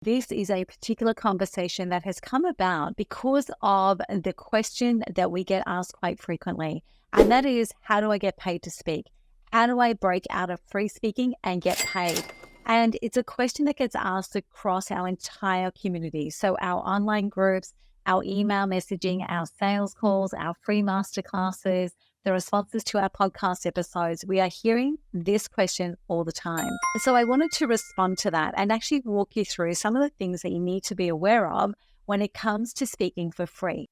This is a particular conversation that has come about because of the question that we get asked quite frequently. And that is, how do I get paid to speak? How do I break out of free speaking and get paid? And it's a question that gets asked across our entire community. So our online groups, our email messaging, our sales calls, our free masterclasses, the responses to our podcast episodes, we are hearing this question all the time. So I wanted to respond to that and actually walk you through some of the things that you need to be aware of when it comes to speaking for free.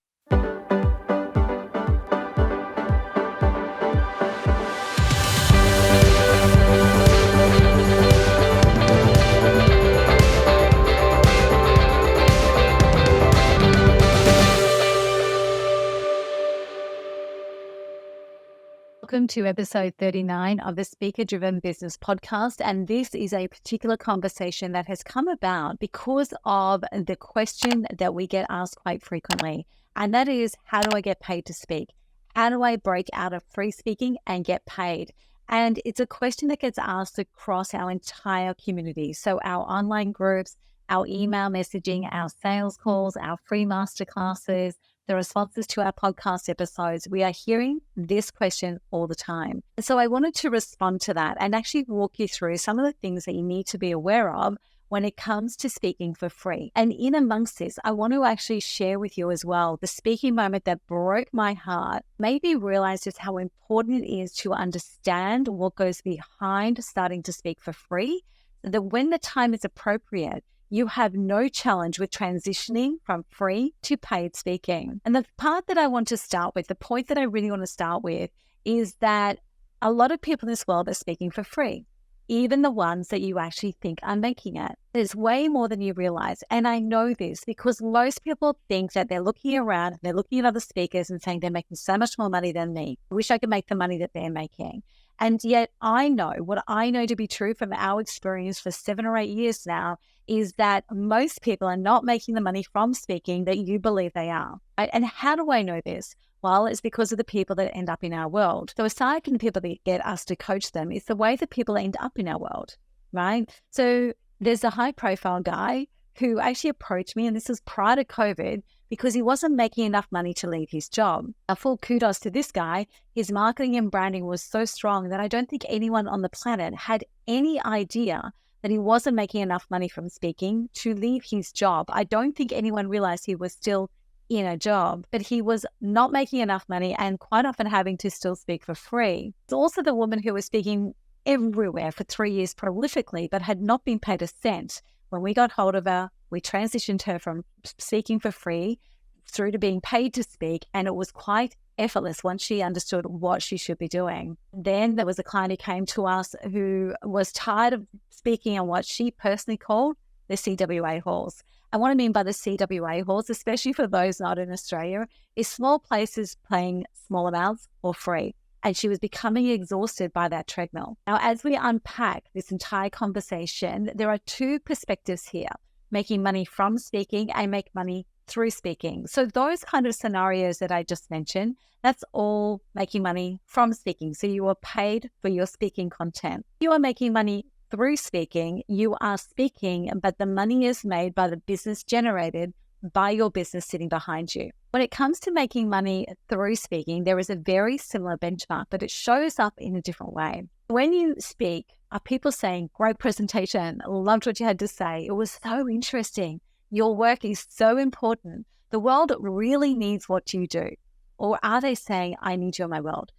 Welcome to episode 39 of the Speaker Driven Business Podcast. And this is a particular conversation that has come about because of the question that we get asked quite frequently. And that is, how do I get paid to speak? How do I break out of free speaking and get paid? And it's a question that gets asked across our entire community. So our online groups, our email messaging, our sales calls, our free masterclasses, the responses to our podcast episodes, we are hearing this question all the time. So I wanted to respond to that and actually walk you through some of the things that you need to be aware of when it comes to speaking for free. And in amongst this, I want to actually share with you as well the speaking moment that broke my heart, made me realize just how important it is to understand what goes behind starting to speak for free, so that when the time is appropriate, you have no challenge with transitioning from free to paid speaking. And the part that I want to start with, the point that I really want to start with, is that a lot of people in this world are speaking for free, even the ones that you actually think are making it. There's way more than you realize. And I know this because most people think that they're looking around, they're looking at other speakers and saying they're making so much more money than me. I wish I could make the money that they're making. And yet I know what I know to be true from our experience for 7 or 8 years now is that most people are not making the money from speaking that you believe they are. Right? And how do I know this? Well, it's because of the people that end up in our world. So aside from the people that get us to coach them, it's the way that people end up in our world, right? So there's a high profile guy who actually approached me, and this was prior to COVID, because he wasn't making enough money to leave his job. Now, full kudos to this guy. His marketing and branding was so strong that I don't think anyone on the planet had any idea that he wasn't making enough money from speaking to leave his job. I don't think anyone realized he was still in a job, but he was not making enough money and quite often having to still speak for free. It's also the woman who was speaking everywhere for 3 years prolifically, but had not been paid a cent. When we got hold of her, we transitioned her from speaking for free through to being paid to speak, and it was quite effortless once she understood what she should be doing. Then there was a client who came to us who was tired of speaking on what she personally called the CWA halls. And what I mean by the CWA halls, especially for those not in Australia, is small places paying small amounts or free. And she was becoming exhausted by that treadmill. Now, as we unpack this entire conversation, there are two perspectives here: making money from speaking and make money through speaking. So those kind of scenarios that I just mentioned, that's all making money from speaking. So you are paid for your speaking content. You are making money through speaking. You are speaking, but the money is made by the business generated by your business sitting behind you. When it comes to making money through speaking, there is a very similar benchmark, but it shows up in a different way. When you speak, are people saying, great presentation, loved what you had to say, it was so interesting, your work is so important, the world really needs what you do? Or are they saying, I need you in my world?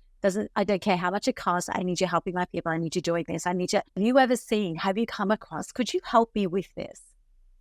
I don't care how much it costs, I need you helping my people, I need you doing this, I need you. Have you ever seen, have you come across, could you help me with this?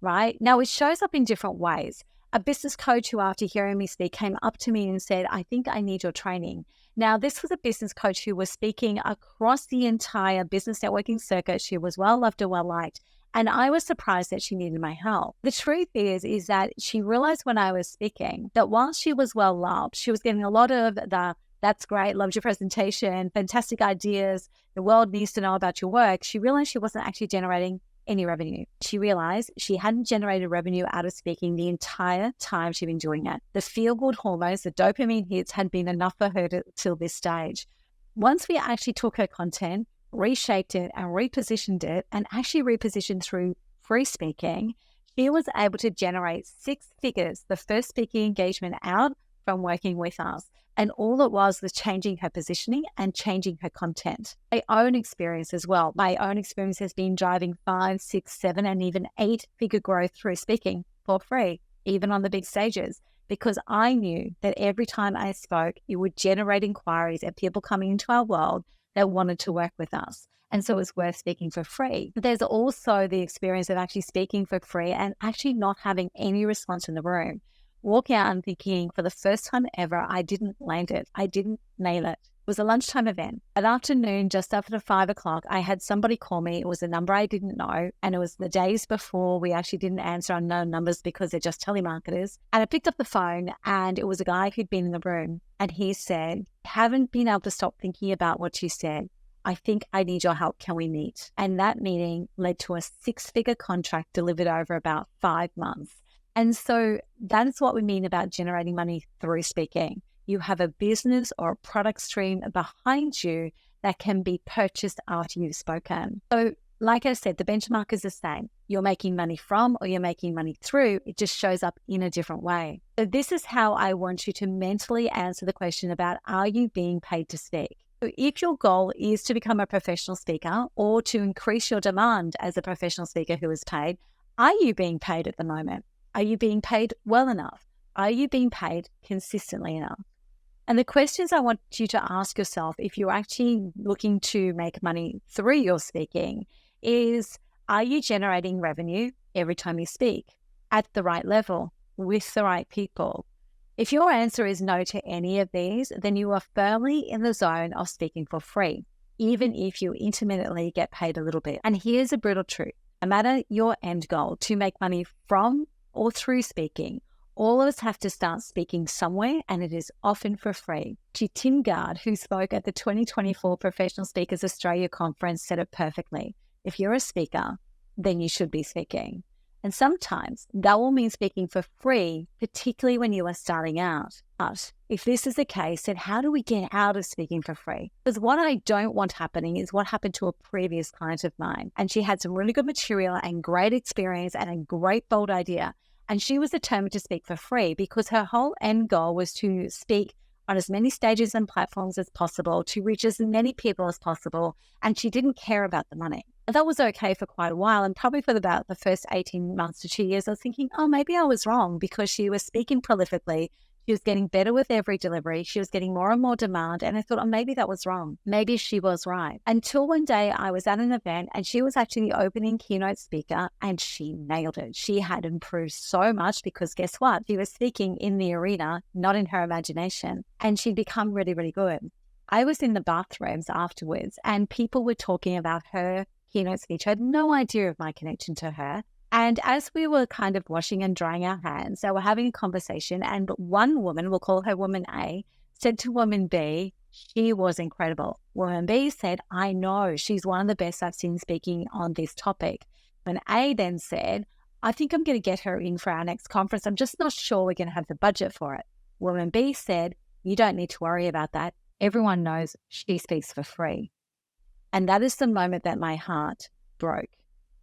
Right? Now, it shows up in different ways. A business coach who, after hearing me speak, came up to me and said, I think I need your training. Now, this was a business coach who was speaking across the entire business networking circuit. She was well loved and well liked. And I was surprised that she needed my help. The truth is that she realized when I was speaking that while she was well loved, she was getting a lot of the, that's great, loved your presentation, fantastic ideas, the world needs to know about your work. She realized she wasn't actually generating any revenue. She realized she hadn't generated revenue out of speaking the entire time she'd been doing it. The feel-good hormones, the dopamine hits had been enough for her till this stage. Once we actually took her content, reshaped it and repositioned it, and actually repositioned through free speaking, She was able to generate 6 figures, the first speaking engagement out from working with us. And all it was changing her positioning and changing her content. My own experience as well. My own experience has been driving 5, 6, 7, and even 8-figure growth through speaking for free, even on the big stages, because I knew that every time I spoke, it would generate inquiries and people coming into our world that wanted to work with us. And so it's worth speaking for free. But there's also the experience of actually speaking for free and actually not having any response in the room. Walking out and thinking, for the first time ever, I didn't land it. I didn't nail it. It was a lunchtime event. At afternoon, just after 5 o'clock, I had somebody call me. It was a number I didn't know. And it was the days before we actually didn't answer unknown numbers because they're just telemarketers. And I picked up the phone and it was a guy who'd been in the room. And he said, haven't been able to stop thinking about what you said. I think I need your help. Can we meet? And that meeting led to a 6-figure contract delivered over about 5 months. And so that is what we mean about generating money through speaking. You have a business or a product stream behind you that can be purchased after you've spoken. So like I said, the benchmark is the same. You're making money from or you're making money through. It just shows up in a different way. So this is how I want you to mentally answer the question about, are you being paid to speak? So if your goal is to become a professional speaker or to increase your demand as a professional speaker who is paid, are you being paid at the moment? Are you being paid well enough? Are you being paid consistently enough? And the questions I want you to ask yourself if you're actually looking to make money through your speaking is, are you generating revenue every time you speak at the right level with the right people? If your answer is no to any of these, then you are firmly in the zone of speaking for free, even if you intermittently get paid a little bit. And here's a brutal truth. No matter your end goal to make money from or through speaking, all of us have to start speaking somewhere, and it is often for free. Tim Gard, who spoke at the 2024 Professional Speakers Australia Conference, said it perfectly. If you're a speaker, then you should be speaking. And sometimes that will mean speaking for free, particularly when you are starting out. But if this is the case, then how do we get out of speaking for free? Because what I don't want happening is what happened to a previous client of mine. And she had some really good material and great experience and a great bold idea. And she was determined to speak for free because her whole end goal was to speak on as many stages and platforms as possible, to reach as many people as possible. And she didn't care about the money. And that was okay for quite a while. And probably for about the first 18 months to 2 years, I was thinking, oh, maybe I was wrong, because she was speaking prolifically. She was getting better with every delivery. She was getting more and more demand. And I thought, oh, maybe that was wrong. Maybe she was right. Until one day I was at an event and she was actually the opening keynote speaker and she nailed it. She had improved so much because guess what? She was speaking in the arena, not in her imagination. And she'd become really, really good. I was in the bathrooms afterwards and people were talking about her keynote speech. I had no idea of my connection to her. And as we were kind of washing and drying our hands, they were having a conversation, and one woman, we'll call her woman A, said to woman B, she was incredible. Woman B said, I know, she's one of the best I've seen speaking on this topic. Woman A then said, I think I'm going to get her in for our next conference. I'm just not sure we're going to have the budget for it. Woman B said, you don't need to worry about that. Everyone knows she speaks for free. And that is the moment that my heart broke,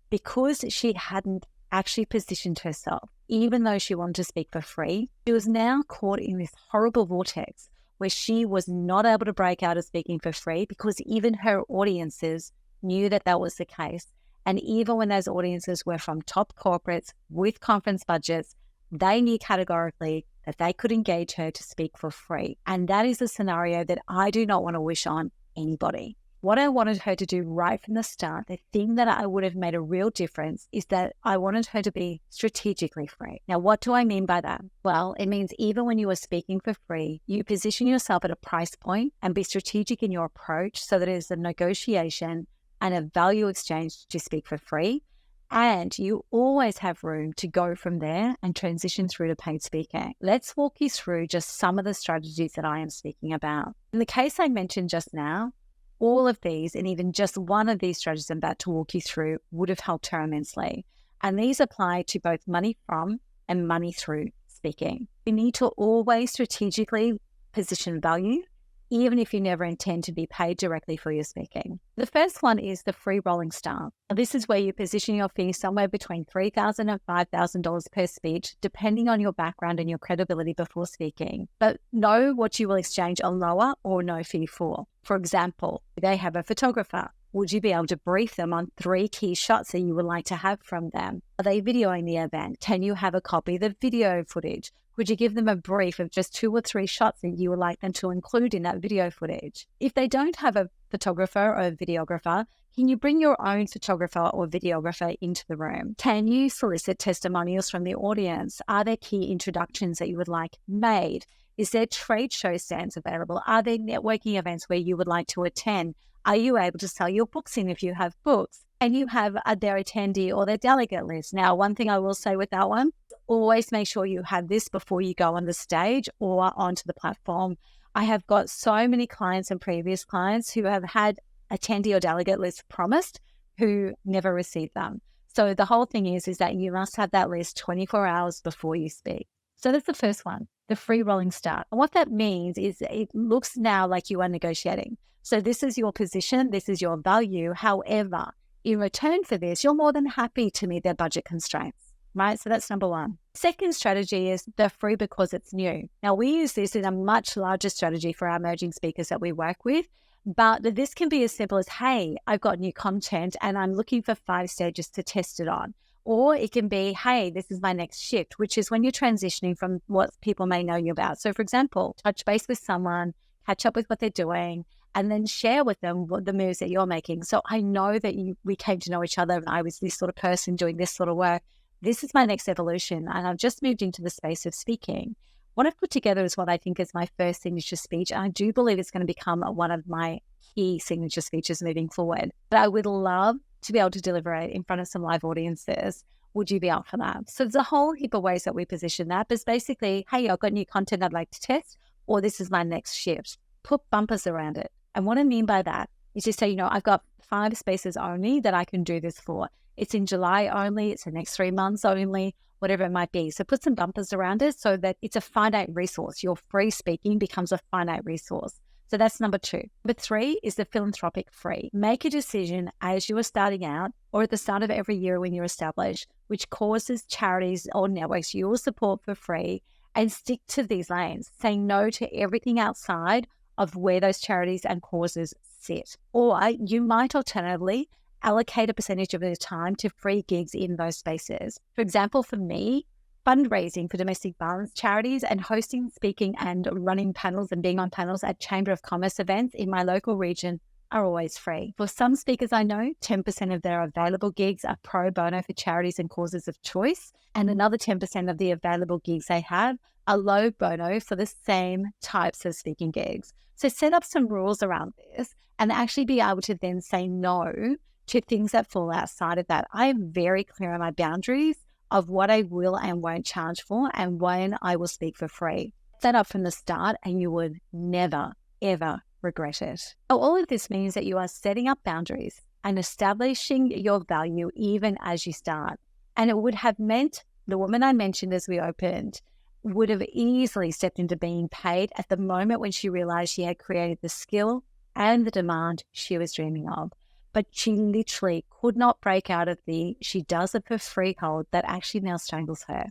because she hadn't actually positioned herself. Even though she wanted to speak for free, she was now caught in this horrible vortex where she was not able to break out of speaking for free because even her audiences knew that that was the case. And even when those audiences were from top corporates with conference budgets, they knew categorically that they could engage her to speak for free. And that is a scenario that I do not want to wish on anybody. What I wanted her to do right from the start, the thing that I would have made a real difference, is that I wanted her to be strategically free. Now, what do I mean by that? Well, it means even when you are speaking for free, you position yourself at a price point and be strategic in your approach so that it is a negotiation and a value exchange to speak for free. And you always have room to go from there and transition through to paid speaking. Let's walk you through just some of the strategies that I am speaking about. In the case I mentioned just now, all of these, and even just one of these strategies I'm about to walk you through, would have helped her immensely. And these apply to both money from and money through speaking. You need to always strategically position value even if you never intend to be paid directly for your speaking. The first one is the free rolling start. Now, this is where you position your fee somewhere between $3,000 and $5,000 per speech, depending on your background and your credibility before speaking. But know what you will exchange a lower or no fee for. For example, they have a photographer. Would you be able to brief them on 3 key shots that you would like to have from them? Are they videoing the event? Can you have a copy of the video footage? Would you give them a brief of just 2 or 3 shots that you would like them to include in that video footage? If they don't have a photographer or a videographer, can you bring your own photographer or videographer into the room? Can you solicit testimonials from the audience? Are there key introductions that you would like made? Is there trade show stands available? Are there networking events where you would like to attend? Are you able to sell your books in if you have books? And you have their attendee or their delegate list. Now, one thing I will say with that one, always make sure you have this before you go on the stage or onto the platform. I have got so many clients and previous clients who have had attendee or delegate list promised who never received them. So the whole thing is that you must have that list 24 hours before you speak. So that's the first one, the free rolling start. And what that means is it looks now like you are negotiating. So this is your position, this is your value. However, in return for this, you're more than happy to meet their budget constraints, right? So that's number one. Second strategy is the free because it's new. Now, we use this in a much larger strategy for our emerging speakers that we work with, but this can be as simple as, hey, I've got new content and I'm looking for 5 stages to test it on. Or it can be, hey, this is my next shift, which is when you're transitioning from what people may know you about. So for example, touch base with someone, catch up with what they're doing, and then share with them what the moves that you're making. So I know that we came to know each other and I was this sort of person doing this sort of work. This is my next evolution and I've just moved into the space of speaking. What I've put together is what I think is my first signature speech. And I do believe it's going to become one of my key signature speeches moving forward. But I would love to be able to deliver it in front of some live audiences. Would you be up for that? So there's a whole heap of ways that we position that. But it's basically, hey, I've got new content I'd like to test, or this is my next shift. Put bumpers around it. And what I mean by that is just say, I've got 5 spaces only that I can do this for. It's in July only, it's the next 3 months only, whatever it might be. So put some bumpers around it so that it's a finite resource. Your free speaking becomes a finite resource. So that's number 2. Number 3 is the philanthropic free. Make a decision as you are starting out or at the start of every year when you're established, which causes charities or networks you will support for free, and stick to these lanes. Say no to everything outside of where those charities and causes sit. Or you might alternatively allocate a percentage of your time to free gigs in those spaces. For example, for me, fundraising for domestic violence charities and hosting, speaking and running panels and being on panels at Chamber of Commerce events in my local region are always free. For some speakers I know, 10% of their available gigs are pro bono for charities and causes of choice, and another 10% of the available gigs they have are low bono for the same types of speaking gigs. So set up some rules around this and actually be able to then say no to things that fall outside of that. I am very clear on my boundaries of what I will and won't charge for and when I will speak for free. Set up from the start and you would never, ever regret it. All of this means that you are setting up boundaries and establishing your value even as you start. And it would have meant the woman I mentioned as we opened would have easily stepped into being paid at the moment when she realized she had created the skill and the demand she was dreaming of. But she literally could not break out of the she does it for free hold that actually now strangles her.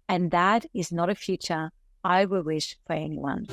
And that is not a future I would wish for anyone.